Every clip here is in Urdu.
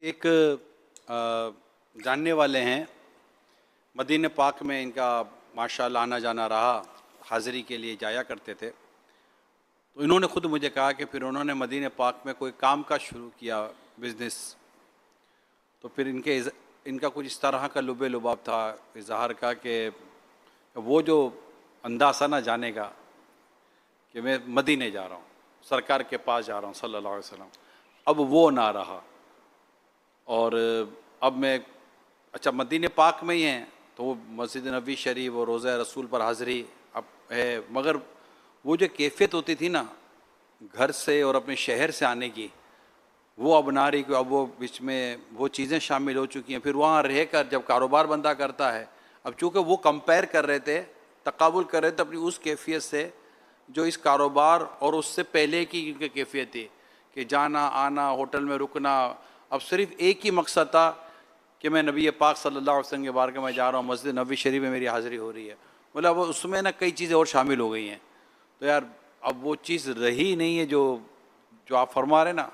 ایک جاننے والے ہیں مدینہ پاک میں، ان کا ماشاءاللہ آنا جانا رہا، حاضری کے لیے جایا کرتے تھے. تو انہوں نے خود مجھے کہا کہ پھر انہوں نے مدینہ پاک میں کوئی کام کا شروع کیا، بزنس. تو پھر ان کا کچھ اس طرح کا لب لباب تھا اظہار کا کہ وہ جو انداز نہ جانے گا کہ میں مدینہ جا رہا ہوں، سرکار کے پاس جا رہا ہوں صلی اللہ علیہ وسلم، اب وہ نہ رہا. اور اب میں اچھا مدینہ پاک میں ہی ہیں تو وہ مسجد نبوی شریف اور روضہ رسول پر حاضری اب ہے، مگر وہ جو کیفیت ہوتی تھی نا گھر سے اور اپنے شہر سے آنے کی، وہ اب نہ رہی. کہ اب وہ بیچ میں وہ چیزیں شامل ہو چکی ہیں. پھر وہاں رہ کر جب کاروبار بندہ کرتا ہے، اب چونکہ وہ کمپیئر کر رہے تھے، تقابل کر رہے تھے اپنی اس کیفیت سے جو اس کاروبار اور اس سے پہلے کی کیفیت تھی کہ جانا آنا، ہوٹل میں رکنا. اب صرف ایک ہی مقصد تھا کہ میں نبی پاک صلی اللہ علیہ وسلم کے بارگاہ میں جا رہا ہوں، مسجد نبوی شریف میں میری حاضری ہو رہی ہے. بولا وہ اس میں نا کئی چیزیں اور شامل ہو گئی ہیں. تو یار اب وہ چیز رہی نہیں ہے جو آپ فرما رہے نا،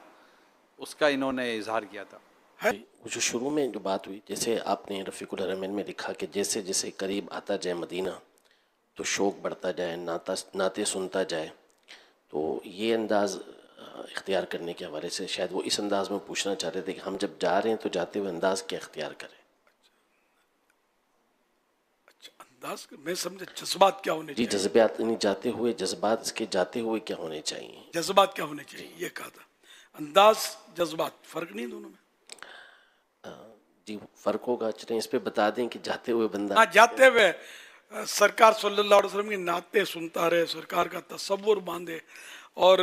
اس کا انہوں نے اظہار کیا تھا. وہ جو شروع میں جو بات ہوئی، جیسے آپ نے رفیق الحرمین میں لکھا کہ جیسے جیسے قریب آتا جائے مدینہ تو شوق بڑھتا جائے، نعتیں سنتا جائے. تو یہ انداز اختیار کرنے کے حوالے سے شاید وہ اس انداز میں پوچھنا چاہ رہے تھے کہ ہم جب جا رہے ہیں تو جاتے ہوئے انداز کیا اختیار کریں. انداز میں سمجھے جذبات کیا ہونے جی، چاہیے. جذبات نہیں جاتے ہوئے، جذبات اس کے جاتے ہوئے کیا ہونے چاہیے. جذبات کیا ہونے چاہیے یہ کہا تھا. انداز جذبات فرق نہیں دونوں میں. جی فرق ہوگا، چلیں اس پہ بتا دیں کہ جاتے ہوئے بندہ ہاں، جاتے ہوئے سرکار صلی اللہ علیہ وسلم کی نعتیں سنتا رہے، سرکار کا تصور باندھے، اور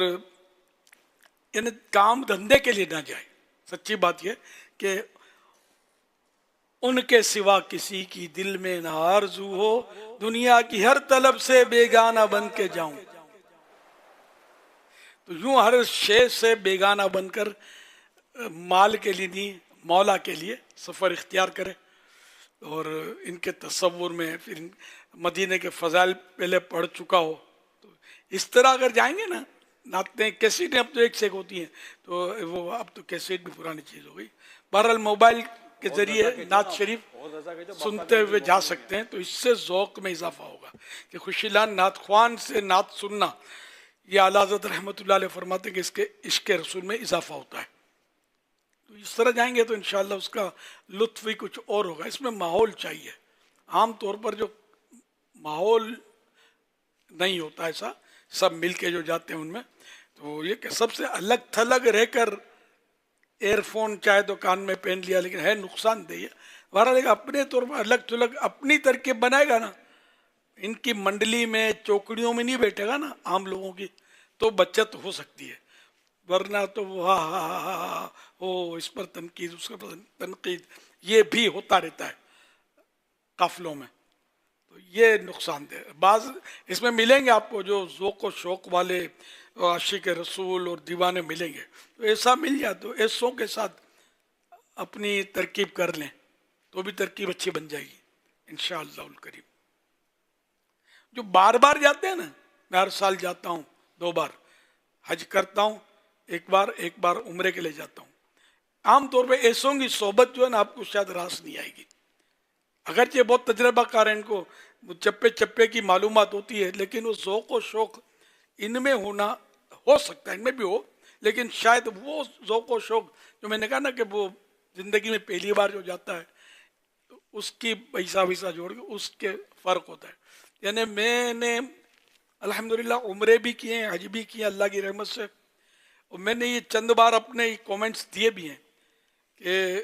یعنی کام دھندے کے لیے نہ جائے. سچی بات یہ کہ ان کے سوا کسی کی دل میں نہ آرزو ہو، دنیا کی ہر طلب سے بیگانہ بن کے جاؤں. تو یوں ہر شے سے بیگانہ بن کر مال کے لیے نہیں، مولا کے لیے سفر اختیار کرے. اور ان کے تصور میں پھر مدینے کے فضائل پہلے پڑھ چکا ہو تو اس طرح اگر جائیں گے نا. نعتیں کیسیٹیں اب تو ایک سے ایک ہوتی ہیں، تو وہ اب تو کیسیٹ بھی پرانی چیز ہو گئی. بہرحال موبائل کے ذریعے نعت شریف سنتے ہوئے جا سکتے ہیں، تو اس سے ذوق میں اضافہ ہوگا. کہ خوشی لان نعت خوان سے نعت سننا، یہ اعلیٰ حضرت رحمۃ اللہ علیہ فرماتے ہیں کہ اس کے عشق رسول میں اضافہ ہوتا ہے. تو اس طرح جائیں گے تو انشاءاللہ اس کا لطف بھی کچھ اور ہوگا. اس میں ماحول چاہیے. عام طور پر جو ماحول نہیں ہوتا ایسا، سب مل کے جو جاتے ہیں ان میں، تو یہ کہ سب سے الگ تھلگ رہ کر ایئر فون چاہے تو کان میں پہن لیا، لیکن ہے نقصان دہ. بہرحال اپنے طور پر الگ تھلگ اپنی ترکیب بنائے گا نا، ان کی منڈلی میں چوکڑیوں میں نہیں بیٹھے گا نا عام لوگوں کی، تو بچت ہو سکتی ہے. ورنہ تو وہ ہاں ہاں ہاں ہاں ہاں ہو، اس پر تنقید اس پر تنقید، یہ بھی ہوتا رہتا ہے قافلوں میں. تو یہ نقصان دہ. بعض اس میں ملیں گے آپ کو جو ذوق و شوق والے عاشق رسول اور دیوانے ملیں گے، تو ایسا مل جائے تو ایسوں کے ساتھ اپنی ترکیب کر لیں تو بھی ترکیب اچھی بن جائے گی انشاءاللہ الکریم. جو بار بار جاتے ہیں نا، میں ہر سال جاتا ہوں 2 بار حج کرتا ہوں، ایک بار عمرے کے لیے جاتا ہوں. عام طور پہ ایسوں کی صحبت جو ہے نا آپ کو شاید راس نہیں آئے گی. اگرچہ بہت تجربہ کار ہیں، ان کو چپے چپے کی معلومات ہوتی ہے، لیکن وہ ذوق و شوق ان میں ہونا ہو سکتا ہے، ان میں بھی ہو، لیکن شاید وہ ذوق و شوق جو میں نے کہا نا کہ وہ زندگی میں پہلی بار جو جاتا ہے تو اس کی پیسہ ویسا جوڑ کے اس کے فرق ہوتا ہے. یعنی میں نے الحمدللہ عمرے بھی کیے ہیں، حج بھی کیے اللہ کی رحمت سے، اور میں نے یہ چند بار اپنے کومنٹس دیے بھی ہیں کہ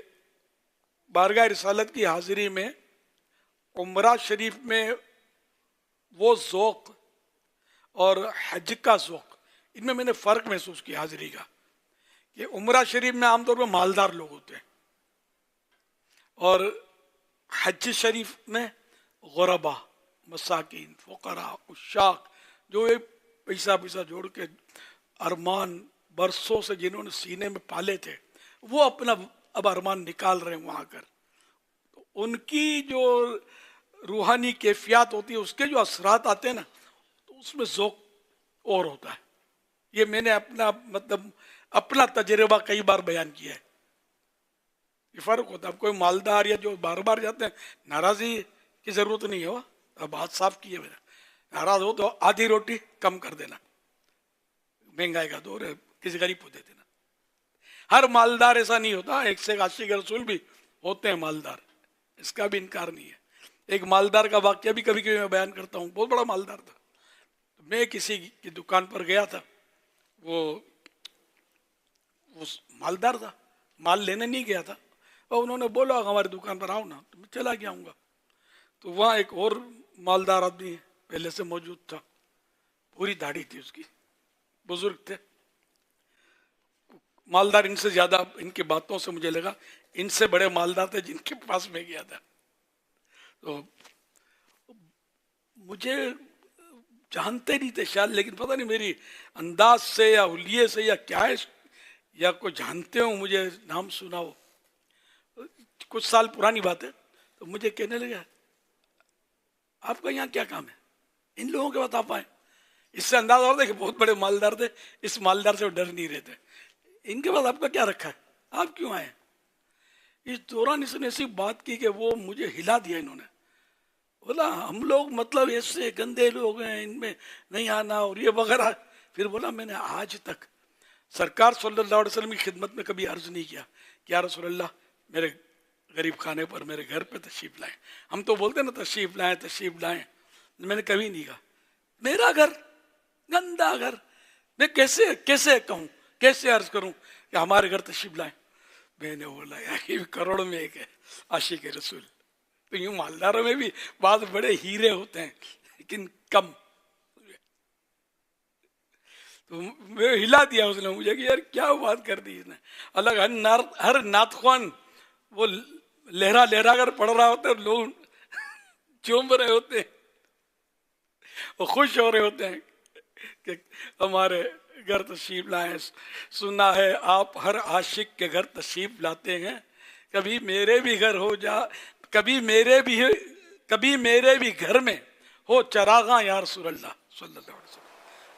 بارگاہ رسالت کی حاضری میں عمرہ شریف میں وہ ذوق اور حج کا ذوق، ان میں نے فرق محسوس کیا حاضری کا. کہ عمرہ شریف میں عام طور پہ مالدار لوگ ہوتے ہیں، اور حج شریف میں غربا، مساکین، فقراء، عشاق، جو ایک پیسہ جوڑ کے ارمان برسوں سے جنہوں نے سینے میں پالے تھے، وہ اپنا اب ارمان نکال رہے ہیں وہاں کر. تو ان کی جو روحانی کیفیات ہوتی ہے، اس کے جو اثرات آتے ہیں نا، تو اس میں ذوق اور ہوتا ہے. یہ میں نے اپنا تجربہ کئی بار بیان کیا ہے. یہ فرق ہوتا ہے. اب کوئی مالدار یا جو بار بار جاتے ہیں, ناراضی کی ضرورت نہیں ہے. اب بات صاف کی ہے میرا, ناراض ہو تو آدھی روٹی کم کر دینا, مہنگائی کا دور ہے, کسی غریب کو دے دینا. ہر مالدار ایسا نہیں ہوتا, ایک سے ایک عاشق رسول بھی ہوتے ہیں مالدار, اس کا بھی انکار نہیں ہے. ایک مالدار کا واقعہ بھی کبھی کبھی میں بیان کرتا ہوں. بہت بڑا مالدار تھا. میں کسی کی دکان پر گیا تھا, وہ مالدار تھا, مال لینے نہیں گیا تھا, اور انہوں نے بولا ہماری دکان پر آؤ نا, تو میں چلا گیا ہوں گا. تو وہاں ایک اور مالدار آدمی پہلے سے موجود تھا, پوری داڑھی تھی اس کی, بزرگ تھے مالدار. ان سے زیادہ ان کی باتوں سے مجھے لگا ان سے بڑے مالدار تھے جن کے پاس میں گیا تھا. تو مجھے جانتے نہیں تھے شاید, لیکن پتہ نہیں میری انداز سے یا حلیے سے یا کیا ہے, یا کوئی جانتے ہوں, مجھے نام سنا ہو. کچھ سال پرانی بات ہے. تو مجھے کہنے لگا آپ کا یہاں کیا کام ہے, ان لوگوں کے پاس آپ آئے. اس سے اندازہ ہوتا ہے کہ بہت بڑے مالدار تھے, اس مالدار سے وہ ڈر نہیں رہتے. ان کے پاس آپ کا کیا رکھا ہے, آپ کیوں آئے. اس دوران اس نے ایسی بات کی کہ وہ مجھے ہلا دیا. انہوں نے بولا ہم لوگ مطلب ایسے گندے لوگ ہیں, ان میں نہیں آنا اور یہ وغیرہ. پھر بولا میں نے آج تک سرکار صلی اللہ علیہ وسلم کی خدمت میں کبھی عرض نہیں کیا کہ یا رسول اللہ میرے غریب خانے پر میرے گھر پہ تشریف لائیں. ہم تو بولتے ہیں نا تشریف لائیں تشریف لائیں, میں نے کبھی نہیں کہا میرا گھر گندا گھر, میں کیسے کہوں, کیسے عرض کروں کہ ہمارے گھر تشریف لائیں. میں نے بولا یار یہ کروڑوں میں ایک ہے عاشق رسول. تو یوں مالداروں میں بھی بعض بڑے ہیرے ہوتے ہیں لیکن کم. تو میں ہلا دیا اس نے مجھے کہ یار کیا بات کر دی اس نے. الگ ہر نعت خوان وہ لہرا لہرا کر پڑھ رہا ہوتا ہے, اور لوگ چوم رہے ہوتے ہیں, وہ خوش ہو رہے ہوتے ہیں کہ ہمارے گھر تشریف لائیں. سنا ہے آپ ہر عاشق کے گھر تشریف لاتے ہیں, کبھی میرے بھی گھر ہو جا, کبھی میرے بھی گھر میں ہو چراغاں یا رسول اللہ صلی اللہ علیہ وسلم.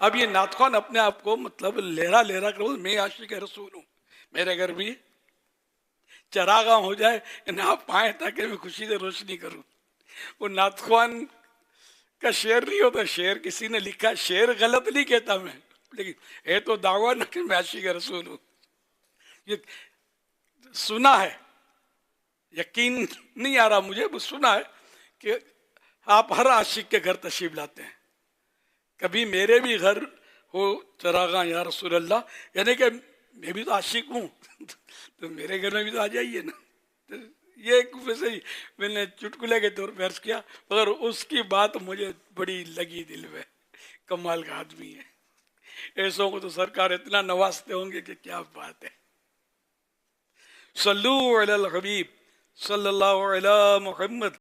اب یہ نعت خوان اپنے آپ کو مطلب لہرا لہرا کر میں عاشق رسول ہوں, میرے گھر بھی چراغاں ہو جائے, یعنی آپ آئیں تاکہ میں خوشی سے روشنی کروں. وہ نعت خوان کا شعر نہیں ہوتا, شعر کسی نے لکھا, شعر غلط نہیں کہتا میں, لیکن ہے تو دعویٰ نہ کہ میں عاشق رسول ہوں. یہ سنا ہے, یقین نہیں آ رہا مجھے, بس سنا ہے کہ آپ ہر عاشق کے گھر تشریف لاتے ہیں, کبھی میرے بھی گھر ہو چراغاں یا رسول اللہ, یعنی کہ میں بھی تو عاشق ہوں تو میرے گھر میں بھی تو آ جائیے نا. یہ ایک ویسے ہی میں نے چٹکلے کے طور پہ عرض کیا, مگر اس کی بات مجھے بڑی لگی دل میں. کمال کا آدمی ہے, ایسوں کو تو سرکار اتنا نوازتے ہوں گے کہ کیا بات ہے. صلو علی الحبیب صلی اللہ علی محمد.